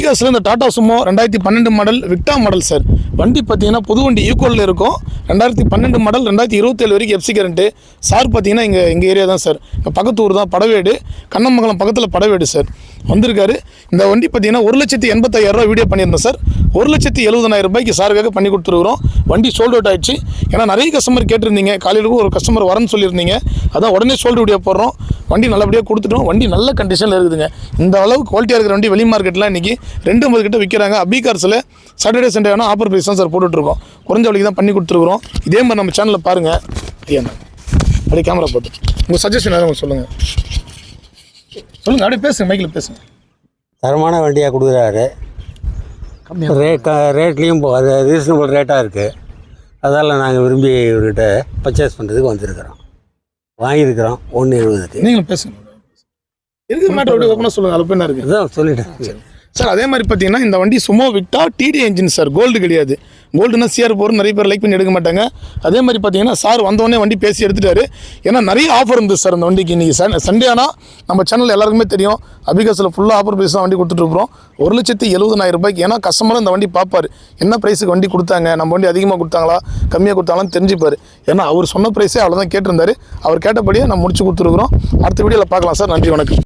அபிகாஸில் இந்த Tata Sumo 2012 model விக்டா model sir. வண்டி பார்த்தீங்கன்னா புது வண்டி ஈக்குவலில் இருக்கும். 2012 மாடல் 2027 வரைக்கும் எஃப்சி கரண்ட்டு. சார் பார்த்தீங்கன்னா எங்கள் ஏரியா தான் சார். இப்போ பக்கத்து ஊர் தான், படவேடு, கண்ணமங்கலம் பக்கத்தில் படவேடு சார் வந்திருக்காரு. இந்த வண்டி பார்த்தீங்கன்னா 1,85,000 வீடியோ பண்ணியிருந்தோம் சார். 1,70,000 சாருக்காக பண்ணி கொடுத்துருக்குறோம். வண்டி சோல்ட் அவுட் ஆகிடுச்சு. ஏன்னா நிறைய கஸ்டமர் கேட்டிருந்தீங்க. காலையில் ஒரு கஸ்டமர் வரேன்னு சொல்லியிருந்தீங்க. அதான் உடனே சோல்டு வீடியோ போடுறோம். வண்டி நல்லபடியாக கொடுத்துட்டோம். வண்டி நல்ல கண்டிஷனில் இருக்குதுங்க. இந்த அளவு குவாலிட்டியாக இருக்கிற வண்டி வெளி மார்க்கெட்டில் இன்றைக்கி 250 கிட்ட விற்கிறாங்க. அபிகார்ஸில் சாட்டர்டே சண்டே ஆனால் ஆஃபர் ப்ரைஸ் தான் சார் போட்டுட்ருக்கோம். குறைஞ்ச விலைக்கு தான் பண்ணி கொடுத்துருக்குறோம். இதே மாதிரி நம்ம சேனலில் பாருங்கள். அப்படியே கேமரா பார்த்து உங்கள் சஜஷன் எதாவது சொல்லுங்கள். அப்படியே பேசுங்க, மைக்கில் பேசுங்க. தரமான வண்டியாக கொடுக்குறாரு. ரேட்லேயும் அது ரீசனபிள் ரேட்டாக இருக்குது. அதால் நாங்கள் விரும்பி இவர்கிட்ட பர்ச்சேஸ் பண்ணுறதுக்கு வந்திருக்கிறோம். வாங்கியிருக்கிறோம் 1,70,000. நீங்களும் பேசுங்க. இருக்கிற மேட்டர் அப்படியே ஓப்பனாக சொல்லுங்கள். அது என்ன இருக்குது அதான் சொல்லிட்டேன் சார். அதே மாதிரி பார்த்தீங்கன்னா இந்த வண்டி சுமோ விக்டா டிடி என்ஜின் சார். கோல்டு கிடையாது. கோல்டுனா சிஆர் போகிற நிறைய பேர் லைக் பண்ணி எடுக்க மாட்டாங்க. அதே மாதிரி பார்த்தீங்கன்னா சார் வந்தோடனே வண்டி பேசி எடுத்துட்டாரு. ஏன்னா நிறைய ஆஃபர் இருந்துச்சு சார் அந்த வண்டிக்கு. இன்றைக்கி சண்டே ஆனால் நம்ம சேனல் எல்லாருக்குமே தெரியும். அபிகாஸில் ஃபுல்லாக ஆஃபர் ப்ரைஸ் தான் வண்டி கொடுத்துட்ருக்குறோம். 1,70,000. ஏன்னா கஸ்டமரும் இந்த வண்டி பார்ப்பார். என்ன ப்ரைஸுக்கு வண்டி கொடுத்தாங்க, நம்ம வண்டி அதிகமாக கொடுத்தாங்களா கம்மியாக கொடுத்தாங்களான்னு தெரிஞ்சுப்பார். ஏன்னா அவர் சொன்ன ப்ரைஸே அவ்வளோதான் கேட்டிருந்தாரு. அவர் கேட்டபடியே நம்ம முடிச்சு கொடுத்துருக்குறோம். அடுத்த வீடியோவில் பார்க்கலாம் சார். நன்றி, வணக்கம்.